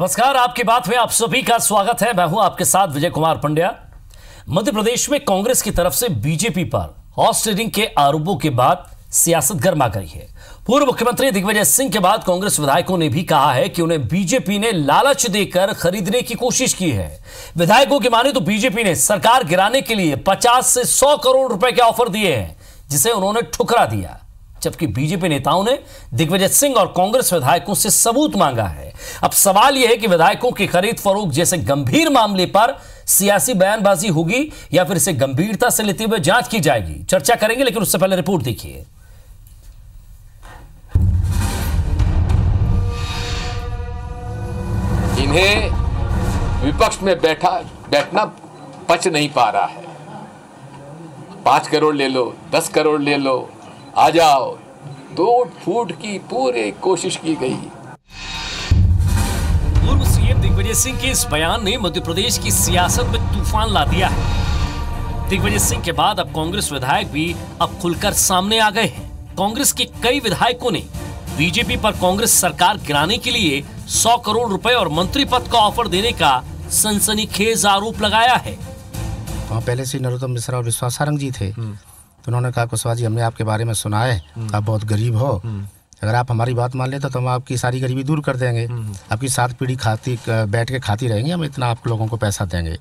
नमस्कार, आपकी बात में आप सभी का स्वागत है। मैं हूं आपके साथ विजय कुमार पंड्या। मध्य प्रदेश में कांग्रेस की तरफ से बीजेपी पर हॉर्स ट्रेडिंग के आरोपों के बाद सियासत गर्मा गई है। पूर्व मुख्यमंत्री दिग्विजय सिंह के बाद कांग्रेस विधायकों ने भी कहा है कि उन्हें बीजेपी ने लालच देकर खरीदने की कोशिश की है। विधायकों की माने तो बीजेपी ने सरकार गिराने के लिए 50 से 100 करोड़ रुपए के ऑफर दिए हैं, जिसे उन्होंने ठुकरा दिया। जबकि बीजेपी नेताओं ने दिग्विजय सिंह और कांग्रेस विधायकों से सबूत मांगा है। अब सवाल यह है कि विधायकों की खरीद फरोख्त जैसे गंभीर मामले पर सियासी बयानबाजी होगी या फिर इसे गंभीरता से लेते हुए जांच की जाएगी। चर्चा करेंगे, लेकिन उससे पहले रिपोर्ट देखिए। इन्हें विपक्ष में बैठना पच नहीं पा रहा है। 5 करोड़ ले लो, 10 करोड़ ले लो, आ जाओ, तोड़ फूट की पूरी कोशिश की गई। पूर्व सीएम दिग्विजय सिंह के इस बयान ने मध्य प्रदेश की सियासत में तूफान ला दिया है। दिग्विजय सिंह के बाद अब कांग्रेस विधायक भी अब खुलकर सामने आ गए हैं। कांग्रेस के कई विधायकों ने बीजेपी पर कांग्रेस सरकार गिराने के लिए 100 करोड़ रुपए और मंत्री पद का ऑफर देने का सनसनीखेज आरोप लगाया है। वहाँ पहले से नरोत्तम मिश्रा और विश्वास सारंग जी थे, तो उन्होंने कहा कुशवाहा जी, हमने आपके बारे में सुना है, आप बहुत गरीब हो, अगर आप हमारी बात मान लेते तो हम आपकी सारी गरीबी दूर कर देंगे, आपकी 7 पीढ़ी बैठ के खाती रहेंगे, हम इतना आप लोगों को पैसा देंगे।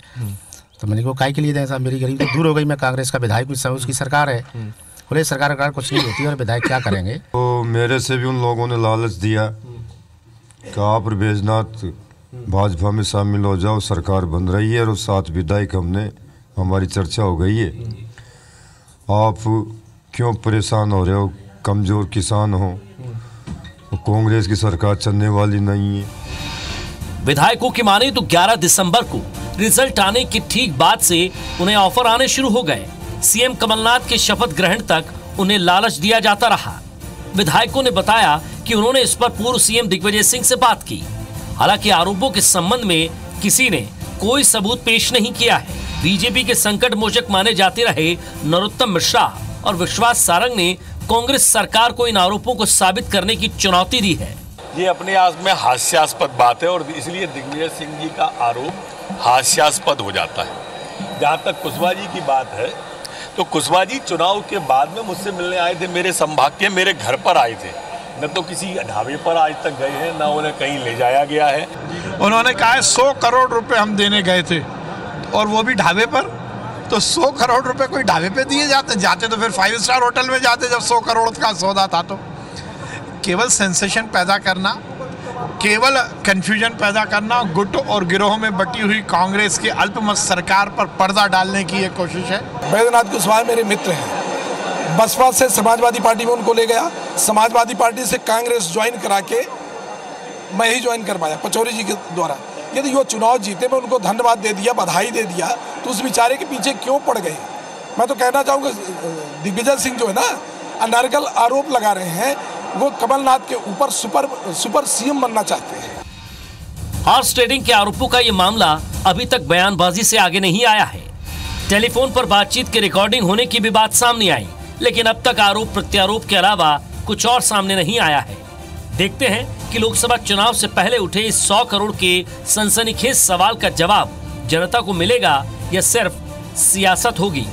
तो मैंने कहा काय के लिए दें साहब, मेरी गरीबी तो दूर हो गई, मैं कांग्रेस का विधायक भी, उसकी सरकार है। बोले सरकार कुछ नहीं होती और विधायक क्या करेंगे। तो मेरे से भी उन लोगों ने लालच दिया कि आप बैजनाथ भाजपा में शामिल हो जाओ, सरकार बन रही है और 7 विधायक हमारी चर्चा हो गई है, आप क्यों परेशान हो रहे हो, कमजोर किसान हो, कांग्रेस की सरकार चलने वाली नहीं है। विधायकों की माने तो 11 दिसंबर को रिजल्ट आने के ठीक बाद से उन्हें ऑफर आने शुरू हो गए। सीएम कमलनाथ के शपथ ग्रहण तक उन्हें लालच दिया जाता रहा। विधायकों ने बताया कि उन्होंने इस पर पूर्व सीएम दिग्विजय सिंह से बात की। हालांकि आरोपों के संबंध में किसी ने कोई सबूत पेश नहीं किया है। बीजेपी के संकट मोचक माने जाते रहे नरोत्तम मिश्रा और विश्वास सारंग ने कांग्रेस सरकार को इन आरोपों को साबित करने की चुनौती दी है। ये अपने आप में हास्यास्पद बात है और इसलिए दिग्विजय सिंह जी का आरोप हास्यास्पद हो जाता है। जहाँ तक कुशवाहा जी की बात है, तो कुशवाहा जी चुनाव के बाद में मुझसे मिलने आए थे, मेरे संभाग के मेरे घर पर आए थे। न तो किसी ढाबे पर आज तक गए हैं, न उन्हें कहीं ले जाया गया है। उन्होंने कहा है 100 करोड़ रुपए हम देने गए थे, और वो भी ढाबे पर। तो 100 करोड़ रुपए कोई ढाबे पे दिए जाते तो फिर 5 स्टार होटल में जाते, जब 100 करोड़ का सौदा था। तो केवल सेंसेशन पैदा करना, केवल कंफ्यूजन पैदा करना, गुट और गिरोह में बटी हुई कांग्रेस की अल्पमत सरकार पर पर्दा डालने की ये कोशिश है। बैजनाथ कुशवाहा मेरे मित्र हैं। बसपा से समाजवादी पार्टी में उनको ले गया, समाजवादी पार्टी से कांग्रेस ज्वाइन करा के मैं ही ज्वाइन करवाया पचौरी जी के द्वारा। यदि वो चुनाव जीते, मैं उनको धन्यवाद दे दिया, बधाई दे दिया, तो उस बेचारे के पीछे क्यों पड़ गए। मैं तो कहना चाहूँगा, दिग्विजय सिंह जो है ना, अनर्गल आरोप लगा रहे हैं, वो कमलनाथ के ऊपर सुपर सीएम बनना चाहते हैं। हॉर्स ट्रेडिंग के आरोपों का यह मामला अभी तक बयानबाजी से आगे नहीं आया है। टेलीफोन पर बातचीत की रिकॉर्डिंग होने की भी बात सामने आई, लेकिन अब तक आरोप प्रत्यारोप के अलावा कुछ और सामने नहीं आया है। देखते हैं कि लोकसभा चुनाव से पहले उठे इस 100 करोड़ के सनसनीखेज सवाल का जवाब जनता को मिलेगा या सिर्फ सियासत होगी।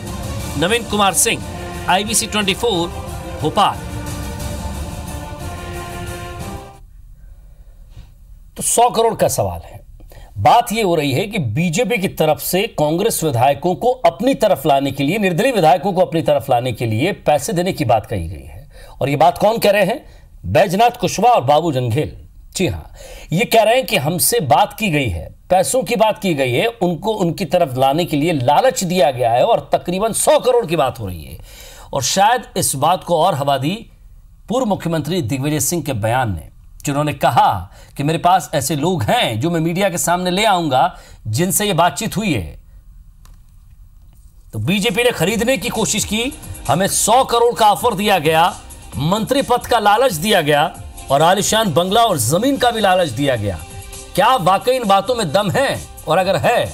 नवीन कुमार सिंह, IBC 24, भोपाल। तो 100 करोड़ का सवाल है। बात यह हो रही है कि बीजेपी की तरफ से कांग्रेस विधायकों को अपनी तरफ लाने के लिए, निर्दलीय विधायकों को अपनी तरफ लाने के लिए पैसे देने की बात कही गई है। और यह बात कौन कह रहे हैं? बैजनाथ कुशवाहा और बाबू जंघेल। जी हां, ये कह रहे हैं कि हमसे बात की गई है, पैसों की बात की गई है, उनको उनकी तरफ लाने के लिए लालच दिया गया है और तकरीबन 100 करोड़ की बात हो रही है। और शायद इस बात को और हवा दी पूर्व मुख्यमंत्री दिग्विजय सिंह के बयान ने, जिन्होंने कहा कि मेरे पास ऐसे लोग हैं जो मैं मीडिया के सामने ले आऊंगा, जिनसे यह बातचीत हुई है। तो बीजेपी ने खरीदने की कोशिश की, हमें 100 करोड़ का ऑफर दिया गया, मंत्री पद का लालच दिया गया और आलिशान बंगला और जमीन का भी लालच दिया गया। क्या वाकई इन बातों में दम है? और अगर है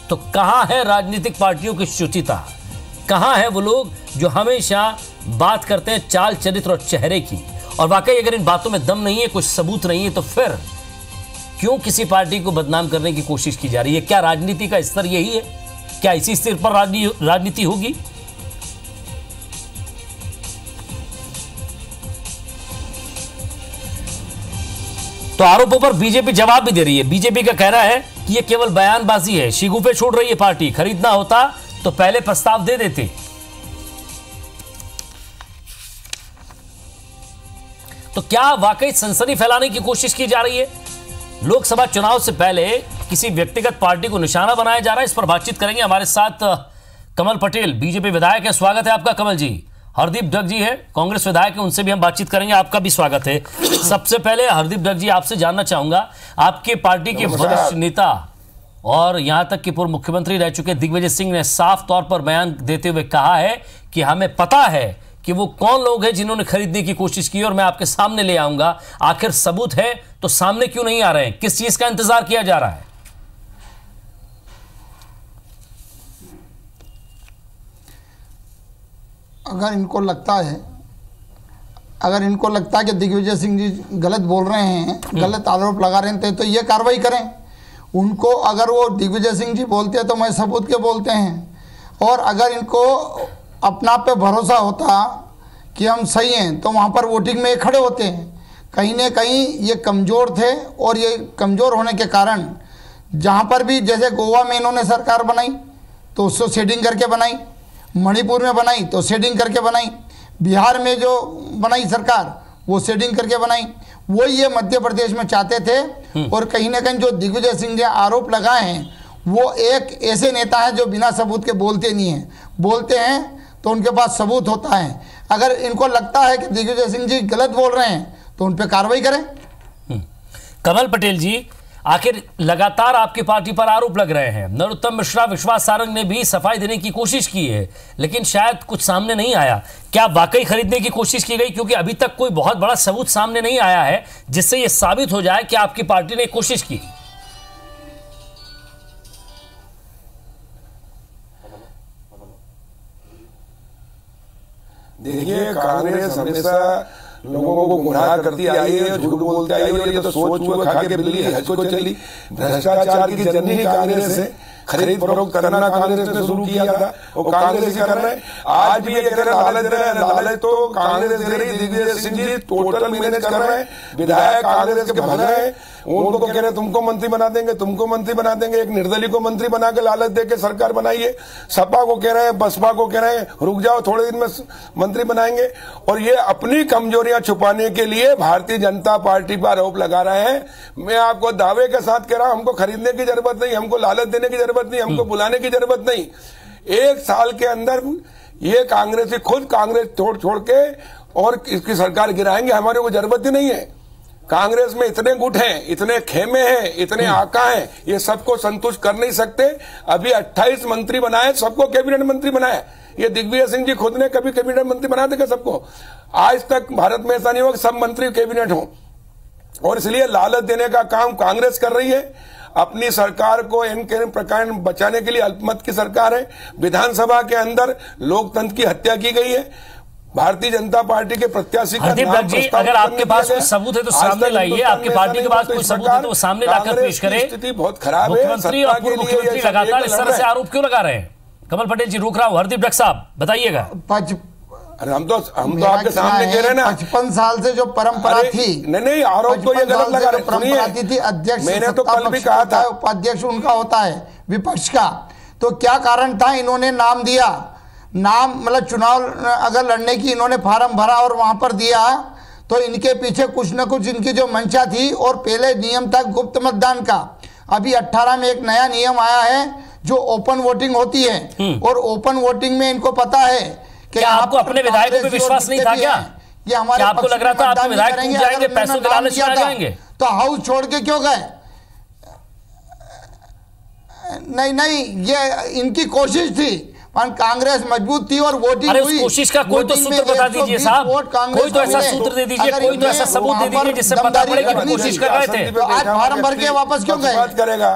तो कहां है राजनीतिक पार्टियों की शुचिता? कहां है वो लोग जो हमेशा बात करते हैं चाल, चरित्र और चेहरे की? और वाकई अगर इन बातों में दम नहीं है, कुछ सबूत नहीं है, तो फिर क्यों किसी पार्टी को बदनाम करने की कोशिश की जा रही है? क्या राजनीति का स्तर यही है? क्या इसी स्तर पर राजनीति होगी? तो आरोपों पर बीजेपी जवाब भी दे रही है। बीजेपी का कहना है कि यह केवल बयानबाजी है, शिगुफे छोड़ रही है पार्टी। खरीदना होता तो पहले प्रस्ताव दे देते। तो क्या वाकई सनसनी फैलाने की कोशिश की जा रही है? लोकसभा चुनाव से पहले किसी व्यक्तिगत पार्टी को निशाना बनाया जा रहा है? इस पर बातचीत करेंगे। हमारे साथ कमल पटेल बीजेपी विधायक है, स्वागत है आपका कमल जी। हरदीप ढग जी है, कांग्रेस विधायक है, उनसे भी हम बातचीत करेंगे, आपका भी स्वागत है। सबसे पहले हरदीप ढग जी, आपसे जानना चाहूंगा, आपके पार्टी के वरिष्ठ नेता और यहां तक कि पूर्व मुख्यमंत्री रह चुके दिग्विजय सिंह ने साफ तौर पर बयान देते हुए कहा है कि हमें पता है कि वो कौन लोग हैं जिन्होंने खरीदने की कोशिश की और मैं आपके सामने ले आऊंगा। आखिर सबूत है तो सामने क्यों नहीं आ रहे हैं? किस चीज का इंतजार किया जा रहा है? अगर इनको लगता है कि दिग्विजय सिंह जी गलत बोल रहे हैं, गलत आरोप लगा रहे हैं, तो ये कार्रवाई करें उनको। अगर वो दिग्विजय सिंह जी बोलते हैं तो मैं सबूत के बोलते हैं, और अगर इनको अपना पे भरोसा होता कि हम सही हैं तो वहाँ पर वोटिंग में खड़े होते हैं। कहीं ना कहीं ये कमज़ोर थे, और ये कमज़ोर होने के कारण जहाँ पर भी, जैसे गोवा में इन्होंने सरकार बनाई तो उसको सेटिंग करके बनाई, मणिपुर में बनाई तो सेटिंग करके बनाई, बिहार में जो बनाई सरकार वो सेटिंग करके बनाई, वो ये मध्य प्रदेश में चाहते थे। और कहीं ना कहीं जो दिग्विजय सिंह ने आरोप लगाए हैं वो एक ऐसे नेता हैं जो बिना सबूत के बोलते नहीं हैं, बोलते हैं तो उनके पास सबूत होता है। अगर इनको लगता है कि दिग्विजय सिंह जी गलत बोल रहे हैं तो उन पर कार्रवाई करें। कमल पटेल जी, आखिर लगातार आपकी पार्टी पर आरोप लग रहे हैं। नरोत्तम मिश्रा, विश्वास सारंग ने भी सफाई देने की कोशिश की है, लेकिन शायद कुछ सामने नहीं आया। क्या वाकई खरीदने की कोशिश की गई? क्योंकि अभी तक कोई बहुत बड़ा सबूत सामने नहीं आया है जिससे यह साबित हो जाए कि आपकी पार्टी ने कोशिश की। देखिए, कांग्रेस हमेशा लोगों को गुमराह करती आई है, झूठ बोलती आई है, ये तो सोच हुए खा के बिल्ली हज को चली। भ्रष्टाचार की जननी कांग्रेस है, खरीद फरोख्त करना कांग्रेस ने शुरू किया था, और कांग्रेस ही कर रहे हैं। आज भी ये कह रहे लालच दे रहे हैं, लालच तो कांग्रेस दे रही। दिग्विजय सिंह जी टोटल मैनेज कर रहे हैं, विधायक कांग्रेस के भले हैं, उनको कह रहे हैं तुमको मंत्री बना देंगे, तुमको मंत्री बना देंगे। एक निर्दलीय को मंत्री बना के लालच दे के सरकार बनाइए। सपा को कह रहे हैं, बसपा को कह रहे हैं रुक जाओ थोड़े दिन में मंत्री बनाएंगे। और ये अपनी कमजोरियां छुपाने के लिए भारतीय जनता पार्टी पर आरोप लगा रहे हैं। मैं आपको दावे के साथ कह रहा हूं, हमको खरीदने की जरूरत नहीं, हमको लालच देने की जरूरत नहीं, हमको बुलाने की जरूरत नहीं। 1 साल के अंदर ये कांग्रेस खुद कांग्रेस छोड़ के और इसकी सरकार गिराएंगे, हमारे को जरूरत ही नहीं है। कांग्रेस में इतने गुट हैं, इतने खेमे हैं, इतने आका हैं, ये सबको संतुष्ट कर नहीं सकते। अभी 28 मंत्री बनाए, सबको कैबिनेट मंत्री बनाए। ये दिग्विजय सिंह जी खुद ने कभी कैबिनेट मंत्री बना देगा सबको? आज तक भारत में ऐसा नहीं हुआ कि सब मंत्री कैबिनेट हो। और इसलिए लालच देने का काम कांग्रेस कर रही है। अपनी सरकार को इन प्रकार बचाने के लिए अल्पमत की सरकार है। विधानसभा के अंदर लोकतंत्र की हत्या की गई है। भारतीय जनता पार्टी के प्रत्याशी का नाम जी, अगर आपके पास कोई सबूत है तो सामने लाइए। आपकी पार्टी के पास कोई सबूत है तो सामने लाकर पेश करें। स्थिति बहुत खराब है। मुख्यमंत्री और पूर्व मुख्यमंत्री लगातार इस तरह से आरोप क्यों लगा रहे हैं? कमल पटेल जी, रुक रहा हूं। हरदीप ढग साहब बताइएगा। अरे हम तो आपके सामने कह रहे हैं ना, 55 साल से जो परंपरा थी। नहीं, आरोप तो ये गलत लगा रहे हैं। परंपरा थी अध्यक्ष, मैंने तो कल भी कहा था उपाध्यक्ष उनका होता है विपक्ष का। तो क्या कारण था इन्होंने नाम दिया? नाम मतलब चुनाव अगर लड़ने की इन्होंने फार्म भरा और वहां पर दिया तो इनके पीछे कुछ न कुछ इनकी जो मंशा थी। और पहले नियम था गुप्त मतदान का, अभी 18 में एक नया नियम आया है जो ओपन वोटिंग होती है। और ओपन वोटिंग में इनको पता है कि आपको अपने विधायकों पे विश्वास नहीं था क्या? ये हमारे आपको लग रहा था आपके विधायक टूट जाएंगे, पैसों के लालच में आ जाएंगे? तो हाउस छोड़ के क्यों गए? नहीं, ये इनकी कोशिश थी। कांग्रेस मजबूत थी और वोटिंग हुई। कोशिश का कोई तो सूत्र बता दीजिए साहब, कोई तो ऐसा सूत्र दे दीजिए, कोई तो ऐसा सबूत दे दीजिए जिससे पता पड़े कि कोशिश कर रहे थे। तो आज फार्म भर के वापस क्यों गए? बात करेगा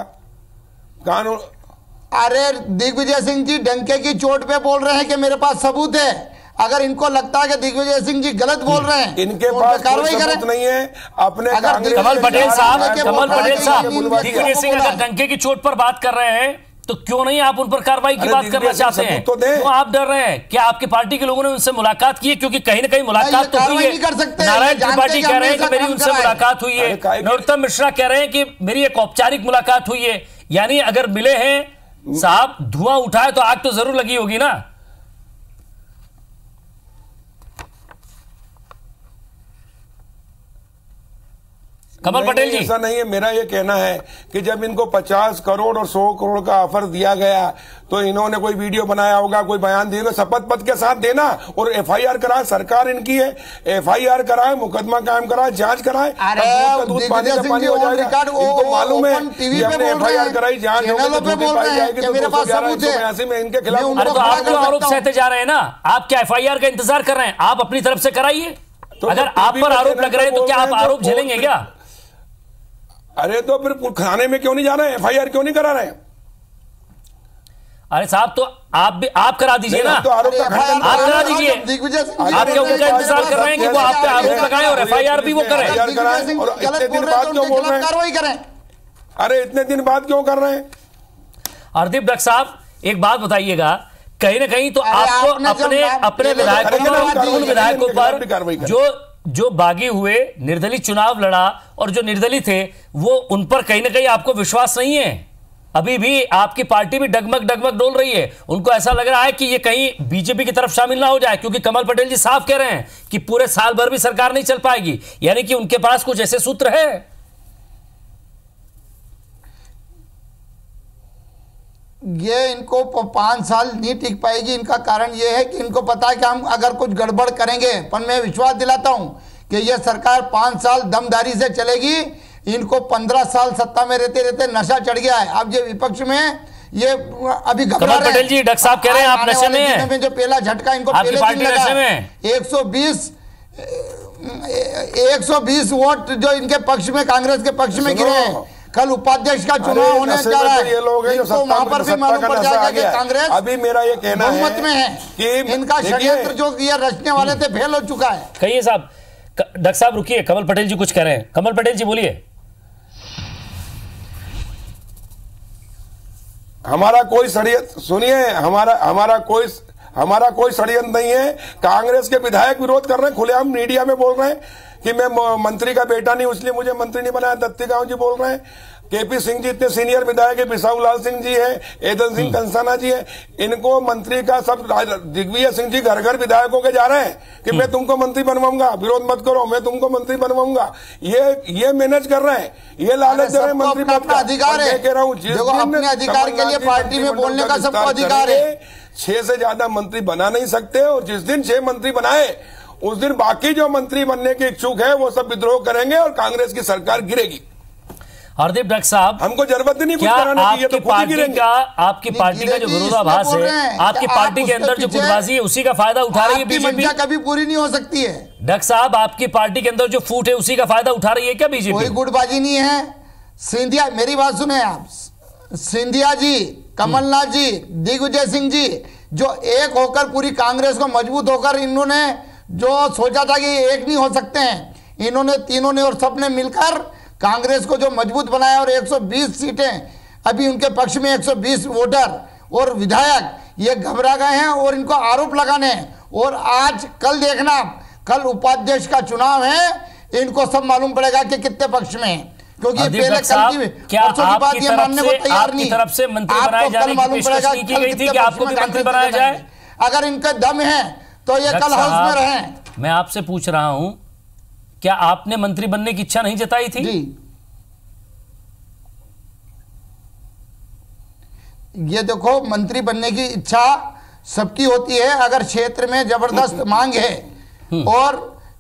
कानून। अरे दिग्विजय सिंह जी डंके की चोट पे बोल रहे हैं कि मेरे पास सबूत है। अगर इनको लगता है कि दिग्विजय सिंह जी गलत बोल रहे हैं, इनके तो पास कार्रवाई कोई करें। सबूत नहीं है अपने अगर कांग्रेस कमल के पटेल साहब, के कमल बोल पटेल रहे साहब, हैं कि दिग्विजय सिंह अगर डंके की चोट पर बात कर रहे हैं तो क्यों नहीं आप उन पर कार्रवाई की अरे बात करना दिग्विजय सिंह चाहते हैं? सबूत तो दें। क्यों आप डर रहे हैं? क्या आपकी पार्टी के लोगों ने उनसे मुलाकात की है? क्योंकि कहीं ना कहीं मुलाकात तो हुई कार्रवाई नहीं कर है। सकते। नारायण जानते त्रिपाठी कि कह हमने रहे हैं कि ऐसा मेरी काम उनसे करा है। मुलाकात हुई है, अरे काहे के- नरोत्तम मिश्रा कह रहे हैं कि मेरी एक औपचारिक मुलाकात हुई है। यानी अगर मिले हैं साहब, धुआं उठाए तो आग तो जरूर लगी होगी ना। कमल पटेल जी, ऐसा नहीं है। मेरा ये कहना है कि जब इनको 50 करोड़ और 100 करोड़ का ऑफर दिया गया तो इन्होंने कोई वीडियो बनाया होगा, कोई बयान दिया, शपथ पत्र के साथ देना और एफआईआर कराए। सरकार इनकी है, एफआईआर कराए, मुकदमा कायम कराए, जांच कराए। अरे दिग्विजय सिंह जी ऑन रिकॉर्ड इनको मालूम है टीवी कि पे हमने बोल रहे एफआईआर हैं, कराई, जांच चैनलों पे बोल रहे हैं कि मेरे पास सबूत है। में इनके खिलाफ मैं अरे तो आप जो आरोप सहते जा रहे हैं ना, आप क्या एफआईआर का इंतजार कर रहे हैं? आप अपनी तरफ से कराइए। अगर आप पर आरोप लग रहे हैं तो क्या आप आरोप झेलेंगे क्या? अरे तो फिर थाने में क्यों नहीं जा रहे हैं? एफआईआर क्यों नहीं करा रहे हैं? अरे साहब तो आप करा दीजिए ना, तो आरोप का खंडन आप करा दीजिए। दिग्विजय सिंह आप क्या उनका इंतजार कर रहे हैं कि वो आप पे आरोप लगाएं और एफआईआर भी वो करें? दिग्विजय सिंह गलत बोल रहे हैं तो उनके खिलाफ कार्रवाई करें। अरे इतने दिन बाद क्यों कर रहे हैं? हरदीप डॉक्टर साहब, एक बात बताइएगा, कहीं ना कहीं तो आपको अपने विधायकों पर, उन विधायकों पर जो बागी हुए, निर्दलीय चुनाव लड़ा और जो निर्दलीय थे, वो उन पर कहीं ना कहीं आपको विश्वास नहीं है। अभी भी आपकी पार्टी भी डगमग डगमग डोल रही है। उनको ऐसा लग रहा है कि ये कहीं बीजेपी की तरफ शामिल ना हो जाए, क्योंकि कमल पटेल जी साफ कह रहे हैं कि पूरे साल भर भी सरकार नहीं चल पाएगी। यानी कि उनके पास कुछ ऐसे सूत्र है। ये इनको 5 साल नहीं टिक पाएगी। इनका कारण ये है कि इनको पता है कि हम अगर कुछ गड़बड़ करेंगे, पर मैं विश्वास दिलाता हूं कि ये सरकार 5 साल दमदारी से चलेगी। इनको 15 साल सत्ता में रहते रहते नशा चढ़ गया है। अब ये विपक्ष में ये अभी घबरा रहे हैं। पटेल जी, डॉक्टर साहब कह रहे हैं आप नशे में हैं। में जो पहला झटका इनको आपकी पहले पार्टी दिन लगा नशे में? 120 वोट जो इनके पक्ष में, कांग्रेस के पक्ष में गिरे हैं। कल उपाध्यक्ष का चुनाव होने जा रहा है, ये लोग हैं जो इनको वहां पर भी मालूम पड़ जाएगा कि कांग्रेस अभी मेरा ये कहना बहुमत में है कि इनका षड्यंत्र जो ये रचने वाले थे फेल हो चुका है। कहिए साहब, डॉक्टर साहब रुकिए, कमल पटेल जी कुछ कह रहे हैं। कमल पटेल जी बोलिए। हमारा कोई षड्यंत्र, सुनिए, हमारा कोई षड्यंत्र नहीं है। कांग्रेस के विधायक विरोध कर रहे हैं, खुलेआम मीडिया में बोल रहे हैं कि मैं मंत्री का बेटा नहीं, इसलिए मुझे मंत्री नहीं बनाया। दत्ती गांव जी बोल रहे हैं, केपी सिंह जी इतने सीनियर विधायक है, बिसाऊ लाल सिंह जी है, एदन सिंह कंसाना जी है, इनको मंत्री का सब, दिग्विजय सिंह जी घर घर विधायक होके जा रहे हैं कि मैं तुमको मंत्री बनवाऊंगा, विरोध मत करो, मैं तुमको मंत्री बनवाऊंगा। ये मैनेज कर रहे हैं, ये लालच दे रहे हैं मंत्री पद का। अधिकार है, कह रहा हूँ, देखो अपने अधिकार के लिए पार्टी में बोलने का सबको अधिकार है। 6 से ज्यादा मंत्री बना नहीं सकते, और जिस दिन 6 मंत्री बनाए उस दिन बाकी जो मंत्री बनने के इच्छुक है वो सब विद्रोह करेंगे और कांग्रेस की सरकार गिरेगी। हरदीप डॉक्टर साहब, हमको जरूरत नहीं कुछ क्या कराने की, ये तो आपकी पार्टी का जो विरोधाभास है, आपकी पार्टी के अंदर जो गुटबाजी है, उसी का फायदा उठा रही है बीजेपी? कभी पूरी नहीं हो सकती है डॉक्टर साहब, आपकी पार्टी के अंदर जो फूट है उसी का फायदा उठा रही है क्या बीजेपी? कोई गुटबाजी नहीं है। सिंधिया, मेरी बात सुने आप, सिंधिया जी, कमलनाथ जी, दिग्विजय सिंह जी, जो एक होकर पूरी कांग्रेस को मजबूत होकर इन्होंने जो सोचा था कि एक नहीं हो सकते हैं, इन्होंने तीनों ने और सबने मिलकर कांग्रेस को जो मजबूत बनाया और 120 सीटें अभी उनके पक्ष में, 120 वोटर और विधायक ये घबरा गए हैं और इनको आरोप लगाने हैं। और आज कल देखना, कल उपाध्यक्ष का चुनाव है, इनको सब मालूम पड़ेगा कि कितने पक्ष में है, क्योंकि पहले कल की बात ये मानने को तैयार नहीं। तरफ से मंत्री बनाए जाने की पेशकश नहीं की गई थी कि आपको भी मंत्री बनाया जाए? अगर इनका दम है तो ये कल हाउस में रहें। मैं आपसे पूछ रहा हूं, क्या आपने मंत्री बनने की इच्छा नहीं जताई थी? जी, ये देखो, मंत्री बनने की इच्छा सबकी होती है अगर क्षेत्र में जबरदस्त मांग है। और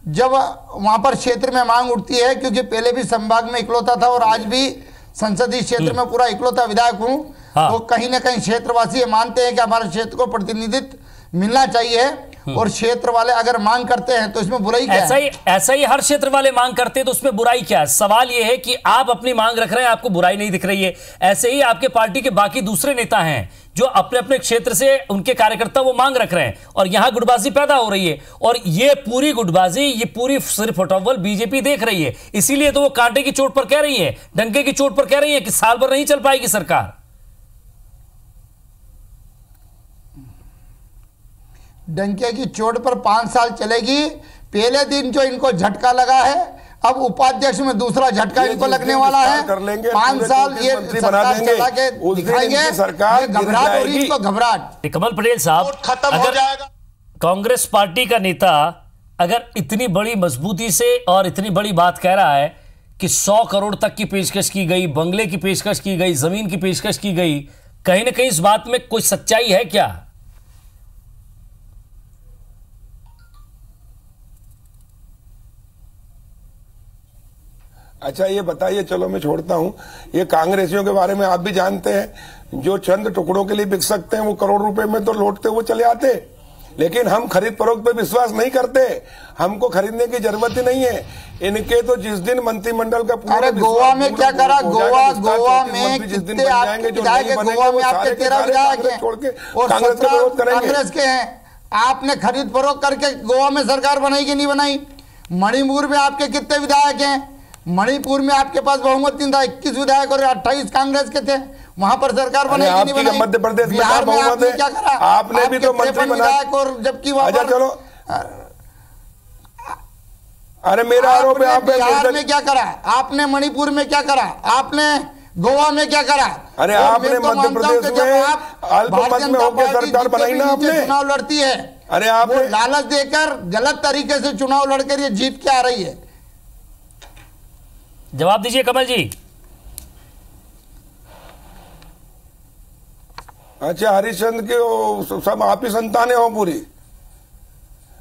जब वहां पर क्षेत्र में मांग उठती है, क्योंकि पहले भी संभाग में इकलौता था और आज भी संसदीय क्षेत्र में पूरा इकलौता विधायक हूं, तो कहीं ना कहीं क्षेत्रवासी मानते हैं कि हमारे क्षेत्र को प्रतिनिधित्व मिलना चाहिए। और क्षेत्र वाले अगर मांग करते हैं तो इसमें बुराई क्या है? ऐसा ही हर क्षेत्र वाले मांग करते हैं तो उसमें बुराई क्या है? सवाल यह है कि आप अपनी मांग रख रहे हैं, आपको बुराई नहीं दिख रही है। ऐसे ही आपके पार्टी के बाकी दूसरे नेता हैं जो अपने अपने क्षेत्र से उनके कार्यकर्ता वो मांग रख रहे हैं और यहां गुटबाजी पैदा हो रही है। और ये पूरी गुटबाजी, ये पूरी सिर्फ अटव्वल बीजेपी देख रही है। इसीलिए तो वो कांटे की चोट पर कह रही है, डंके की चोट पर कह रही है कि साल भर नहीं चल पाएगी सरकार। डंके की चोट पर 5 साल चलेगी। पहले दिन जो इनको झटका लगा है, अब उपाध्यक्ष में दूसरा झटका इनको लगने वाला है। 5 साल ये सरकार चला के दिखाएंगे, सरकार घबराहट हो रही है, इनको घबराहट। कमल पटेल साहब, खत्म हो जाएगा। कांग्रेस पार्टी का नेता अगर इतनी बड़ी मजबूती से और इतनी बड़ी बात कह रहा है कि 100 करोड़ तक की पेशकश की गई, बंगले की पेशकश की गई, जमीन की पेशकश की गई, कहीं ना कहीं इस बात में कोई सच्चाई है क्या? अच्छा ये बताइए, चलो मैं छोड़ता हूं, ये कांग्रेसियों के बारे में आप भी जानते हैं, जो चंद टुकड़ों के लिए बिक सकते हैं वो करोड़ रुपए में तो लौटते हुए चले आते। लेकिन हम खरीद फरोख्त पे विश्वास नहीं करते, हमको खरीदने की जरूरत ही नहीं है। इनके तो जिस दिन मंत्रिमंडल का पूरा, अरे गोवा में क्या करा? गोवा में कितने आपके विधायक है? गोवा में आपके 13 विधायक हैं और 17 कांग्रेस के हैं। आपने खरीद फरोख्त करके गोवा में सरकार बनाई कि नहीं बनाई? मणिपुर में आपके कितने विधायक हैं? मणिपुर में आपके पास बहुमत नहीं था, 21 विधायक और 28 कांग्रेस के थे, वहां पर सरकार बनाई कि नहीं बनाई? मध्य प्रदेश में बिहार में आपने क्या करा? आपने भी तो मंत्री बनाया, और जबकि वहां पर चलो, अरे मेरा आरोप है, आप बिहार में क्या करा आपने? मणिपुर में क्या करा आपने? गोवा में क्या करा? अरे आपने मध्य प्रदेश में अल्पमत में होकर सरकार बनाई ना, आपने चुनाव लड़ती है। अरे आप लालच देकर गलत तरीके से चुनाव लड़कर ये जीत के आ रही है। जवाब दीजिए कमल जी। अच्छा, हरिश्चंद्र के सब आप ही संतानें हो पूरी।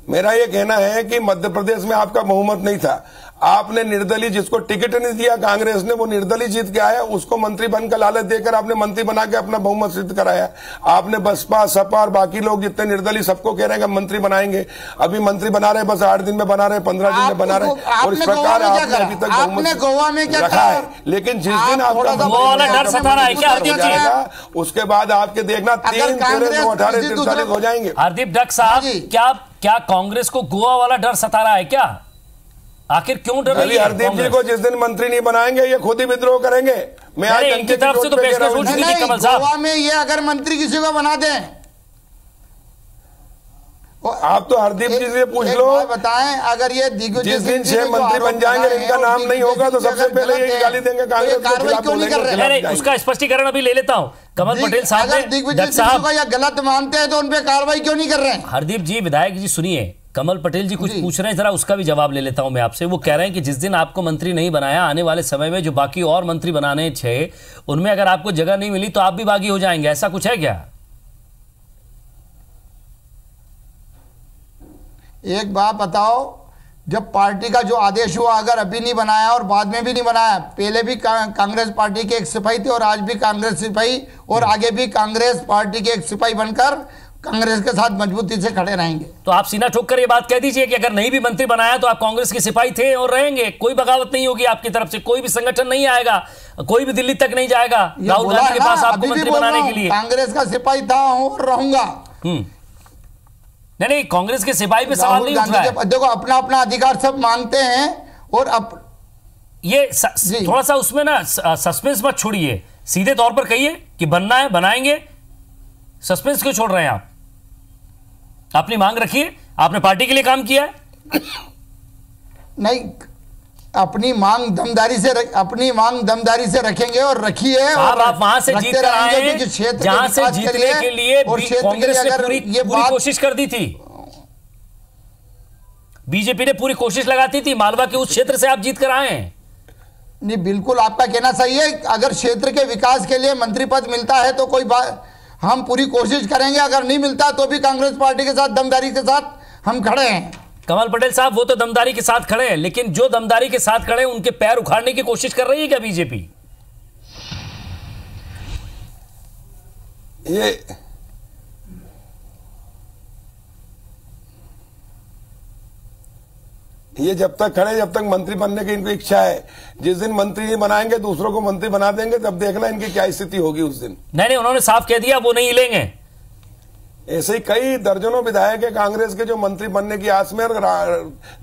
मेरा ये कहना है कि मध्य प्रदेश में आपका बहुमत नहीं था, आपने निर्दलीय, जिसको टिकट नहीं दिया कांग्रेस ने, वो निर्दलीय जीत के आया, उसको मंत्री बनकर लालच देकर आपने मंत्री बना के अपना बहुमत सिद्ध कराया। आपने बसपा, सपा और बाकी लोग जितने निर्दलीय सबको कह रहे हैं कि मंत्री बनाएंगे, अभी मंत्री बना रहे, बस 8 दिन में बना रहे, 15 दिन में बना रहे, और इस प्रकार आपने अभी तक गोवा में क्या रखा है। लेकिन जिस दिन आपका उसके बाद आपके देखना 3, 13, 18, 43 हो जाएंगे। हरदीप डक साहब, क्या कांग्रेस को गोवा वाला डर सता रहा है क्या? आखिर क्यों डर रही है? हरदीप जी को जिस दिन मंत्री नहीं बनाएंगे ये खुद ही विद्रोह करेंगे। मैं आज इनकी तरफ से तो पेशकश हो चुकी थी कमल साहब। गोवा में ये अगर मंत्री किसी को बना दें, आप तो हरदीप जी से पूछ लो, बताएं, अगर ये जिस दिन 6 मंत्री बन जाएंगे इनका नाम नहीं होगा तो सबसे पहले ये गाली देंगे कांग्रेस के खिलाफ बोलेंगे। उसका स्पष्टीकरण अभी ले लेता हूं। कमल पटेल साहब, दिग्विजय सिंह को या गलत मानते हैं तो उन पे कार्रवाई क्यों नहीं कर रहे हैं? हरदीप जी, विधायक जी सुनिए, कमल पटेल जी कुछ पूछ रहे हैं, जरा उसका भी जवाब ले लेता हूं मैं आपसे। वो कह रहे हैं कि जिस दिन आपको मंत्री नहीं बनाया, आने वाले समय में जो बाकी और मंत्री बनाने 6, उनमें अगर आपको जगह नहीं मिली तो आप भी बागी हो जाएंगे, ऐसा कुछ है क्या? एक बात बताओ, जब पार्टी का जो आदेश हुआ, अगर अभी नहीं बनाया और बाद में भी नहीं बनाया, पहले भी कांग्रेस पार्टी के एक सिपाही थे और आज भी कांग्रेस सिपाही, और आगे भी कांग्रेस पार्टी के एक सिपाही बनकर कांग्रेस के साथ मजबूती से खड़े रहेंगे। तो आप सीना ठोक कर ये बात कह दीजिए कि अगर नहीं भी मंत्री बनाया तो आप कांग्रेस के सिपाही थे और रहेंगे, कोई बगावत नहीं होगी आपकी तरफ से, कोई भी संगठन नहीं आएगा, कोई भी दिल्ली तक नहीं जाएगा राहुल गांधी के पास आपको मंत्री बनाने के लिए। कांग्रेस का सिपाही था और रहूंगा। नहीं, कांग्रेस के सिपाही पे सवाल नहीं उठ रहा है। देखो, अपना अपना अधिकार सब मांगते हैं और ये थोड़ा सा उसमें ना सस्पेंस मत छोड़िए, सीधे तौर पर कहिए कि बनना है बनाएंगे। सस्पेंस क्यों छोड़ रहे हैं आप? अपनी मांग रखिए, आपने पार्टी के लिए काम किया है। नहीं, अपनी मांग दमदारी से रखेंगे और रखिए। आप वहां से जीत कर आए, जहां से जीतने के लिए कांग्रेस ने पूरी कोशिश कर दी थी, बीजेपी ने पूरी कोशिश लगाती थी, मालवा के उस क्षेत्र से आप जीत कर आए हैं। नहीं, बिल्कुल आपका कहना सही है। अगर क्षेत्र के विकास के लिए मंत्री पद मिलता है तो कोई बात, हम पूरी कोशिश करेंगे। अगर नहीं मिलता तो भी कांग्रेस पार्टी के साथ दमदारी के साथ हम खड़े हैं। कमल पटेल साहब, वो तो दमदारी के साथ खड़े हैं, लेकिन जो दमदारी के साथ खड़े हैं उनके पैर उखाड़ने की कोशिश कर रही है क्या बीजेपी? ये जब तक खड़े, जब तक मंत्री बनने की इनकी इच्छा है, जिस दिन मंत्री नहीं बनाएंगे दूसरों को मंत्री बना देंगे, तब देखना इनकी क्या स्थिति होगी उस दिन। नहीं, उन्होंने साफ कह दिया वो नहीं लेंगे। ऐसे ही कई दर्जनों विधायक है कांग्रेस के जो मंत्री बनने की आस में,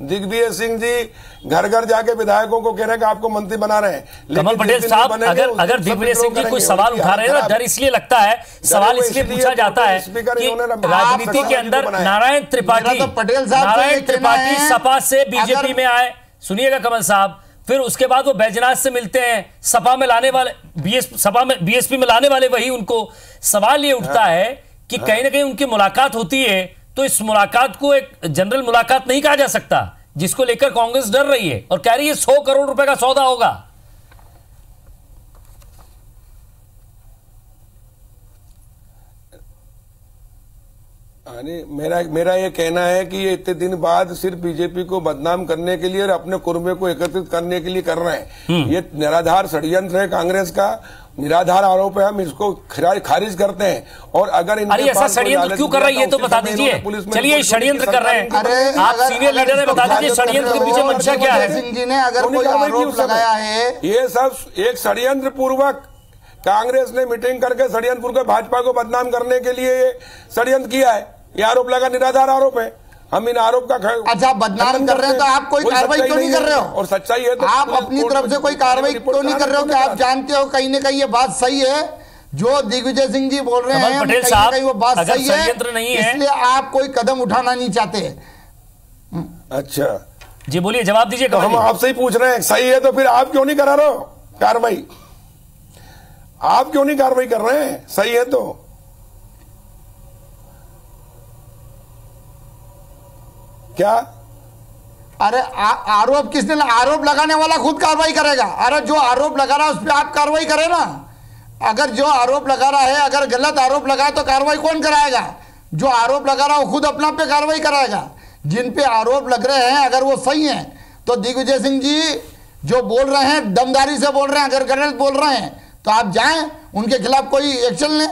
दिग्विजय सिंह जी घर घर जाके विधायकों को कह रहे हैं कि आपको मंत्री बना रहे हैं। कमल पटेल साहब, अगर दिग्विजय सिंह जी कोई सवाल उठा रहे हैं ना, डर इसलिए लगता है, सवाल इसलिए पूछा जाता है कि राजनीति के अंदर नारायण त्रिपाठी सपा से बीजेपी में आए। सुनिएगा कमल साहब, फिर उसके बाद वो बैजनाथ से मिलते हैं, सपा में लाने वाले बीएसपी में लाने वाले वही, उनको सवाल ये उठता है कि कहीं ना कहीं उनकी मुलाकात होती है, तो इस मुलाकात को एक जनरल मुलाकात नहीं कहा जा सकता, जिसको लेकर कांग्रेस डर रही है और कह रही है 100 करोड़ रुपए का सौदा होगा। मेरा ये कहना है कि ये इतने दिन बाद सिर्फ बीजेपी को बदनाम करने के लिए और अपने कुर्बे को एकत्रित करने के लिए कर रहे हैं। ये निराधार षड्यंत्र है कांग्रेस का, निराधार आरोप है, हम इसको खारिज करते हैं। और अगर ऐसा षड्यंत्र क्यों कर रही है तो बता दीजिए। चलिए षड्यंत्र कर रहे हैं, आप सीनियर लीडर है, बता दीजिए षड्यंत्र के पीछे मंशा क्या है। सिंह जी ने अगर कोई आरोप लगाया है, ये सब एक षड्यंत्र पूर्वक कांग्रेस ने मीटिंग करके षड्यंत्र पूर्वक भाजपा को बदनाम करने के लिए षड्यंत्र किया है। ये आरोप लगा, निराधार आरोप है। हम इन आरोप का अच्छा बदनाम कर रहे हैं तो आप कोई कार्रवाई क्यों नहीं कर रहे हो? और सच्चाई है तो आप अपनी तरफ से कोई कार्रवाई क्यों नहीं कर रहे हो कि आप जानते हो कहीं ना कहीं ये बात सही है जो दिग्विजय सिंह जी बोल रहे हैं, पटेल साहब, कहीं वो बात सही है, नहीं है इसलिए आप कोई कदम उठाना नहीं चाहते। अच्छा जी बोलिए, जवाब दीजिए। तो हम आपसे ही पूछ रहे हैं, सही है तो फिर आप क्यों नहीं करा रहे हो कार्रवाई? आप क्यों नहीं कार्रवाई कर रहे हैं? सही है तो क्या? अरे आरोप किसने आरोप लगाने वाला खुद कार्रवाई करेगा। अरे जो आरोप लगा रहा है उस पर आप कार्रवाई करें ना। अगर जो आरोप लगा रहा है अगर गलत आरोप लगाए तो कार्रवाई कौन कराएगा? जो आरोप लगा रहा है वो खुद अपना पे कार्रवाई कराएगा। जिन पे आरोप लग रहे हैं अगर वो सही हैं तो दिग्विजय सिंह जी जो बोल रहे हैं दमदारी से बोल रहे हैं, अगर गलत बोल रहे हैं तो आप जाएं उनके खिलाफ कोई एक्शन लें।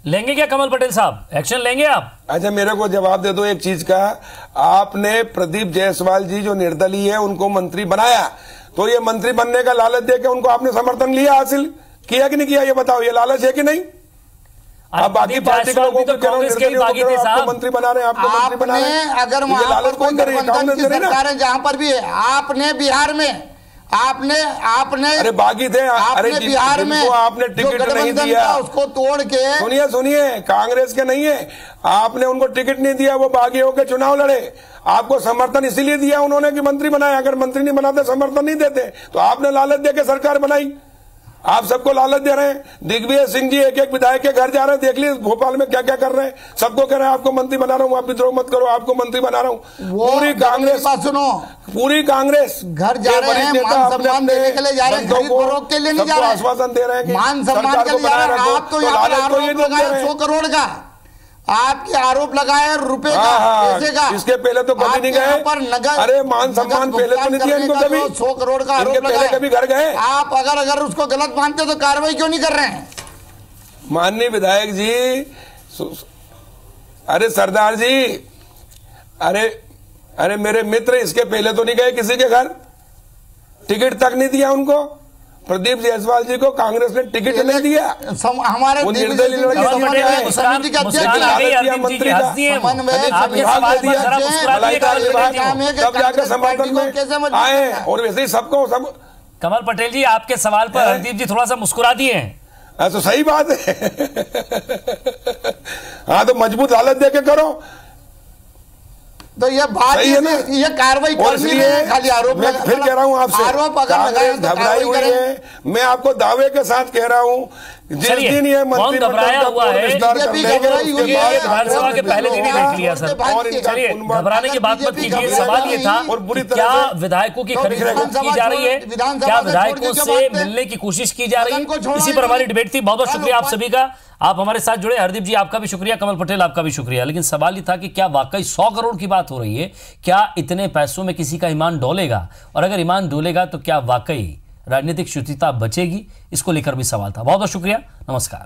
लेंगे क्या कमल पटेल साहब, एक्शन लेंगे आप? अच्छा मेरे को जवाब दे दो एक चीज का। आपने प्रदीप जायसवाल जी जो निर्दलीय है उनको मंत्री बनाया, तो ये मंत्री बनने का लालच देके उनको आपने समर्थन लिया, हासिल किया कि नहीं किया? ये बताओ, ये लालच है कि नहीं? आप बाकी पार्टी के लोगों को आपको मंत्री बना रहे हैं, आपको मंत्री बना रहे हैं। अगर वहां पर कोई गठबंधन की सरकार है जहां पर भी है, आपने बिहार में आपने अरे बागी थे, अरे बिहार में आपने टिकट नहीं दिया, उसको तोड़ के सुनिए कांग्रेस के नहीं है, आपने उनको टिकट नहीं दिया, वो बागी होकर चुनाव लड़े, आपको समर्थन इसीलिए दिया उन्होंने कि मंत्री बनाया। अगर मंत्री नहीं बनाते, समर्थन नहीं देते, तो आपने लालच देके सरकार बनाई। आप सबको लालच दे रहे हैं। दिग्विजय सिंह जी एक एक विधायक के घर जा रहे हैं, देख लीजिए भोपाल में क्या क्या कर रहे हैं। सबको कह रहे हैं आपको मंत्री बना रहा हूँ, आप विद्रोह मत करो, आपको मंत्री बना रहा हूँ। पूरी कांग्रेस, सुनो, पूरी कांग्रेस घर जा रहे हैं, मान सम्मान देने के लिए जा रहे हैं, खरीद फरोख्त के लिए नहीं जा रहे हैं, आश्वासन दे रहे हैं, मान सम्मान के लिए जा रहे हैं। आप तो यहाँ पर आरोप लगाए 100 करोड़ का, आपके आरोप लगाए रुपए का, पैसे का। इसके पहले तो कभी नहीं गए पर नगर, अरे मान सम्मान पहले तो नहीं दिया इनको कभी। 100 करोड़ का आरोप लगाए, कभी घर गए? आप अगर उसको गलत मानते तो कार्रवाई क्यों नहीं कर रहे हैं? माननीय विधायक जी, अरे सरदार जी, अरे मेरे मित्र इसके पहले तो नहीं गए किसी के घर, टिकट तक नहीं दिया उनको। प्रदीप जायसवाल जी को कांग्रेस ने टिकट नहीं दिया। हमारे निर्दलीय समिति के अध्यक्ष मंत्री तब जाकर समर्थन में आए, और वैसे ही सबको सब। कमल पटेल जी आपके सवाल पर हरदीप जी थोड़ा सा मुस्कुरा दिए हैं। तो सही बात है। हाँ तो मजबूत हालत देके करो तो ये बात सही है ना? ये कार्रवाई करनी है, खाली आरोप। मैं फिर कह रहा हूं आपसे, आरोप अगर लगाए तो घबराई हुई है। मैं आपको दावे के साथ कह रहा हूं, जिस दिन ये मंत्री घबराया हुआ है, विधानसभा के पहले दिन ही देख लिया सर। चलिए घबराने की बात मत कीजिए। सवाल ये था क्या विधायकों की खरीद की जा रही है, क्या विधायकों से मिलने की कोशिश की जा रही है, इसी पर हमारी डिबेट थी। बहुत बहुत शुक्रिया आप सभी का, आप हमारे साथ जुड़े। हरदीप जी आपका भी शुक्रिया, कमल पटेल आपका भी शुक्रिया। लेकिन सवाल ये था कि क्या वाकई 100 करोड़ की बात हो रही है, क्या इतने पैसों में किसी का ईमान डोलेगा, और अगर ईमान डोलेगा तो क्या वाकई राजनीतिक शुचिता बचेगी, इसको लेकर भी सवाल था। बहुत बहुत शुक्रिया, नमस्कार।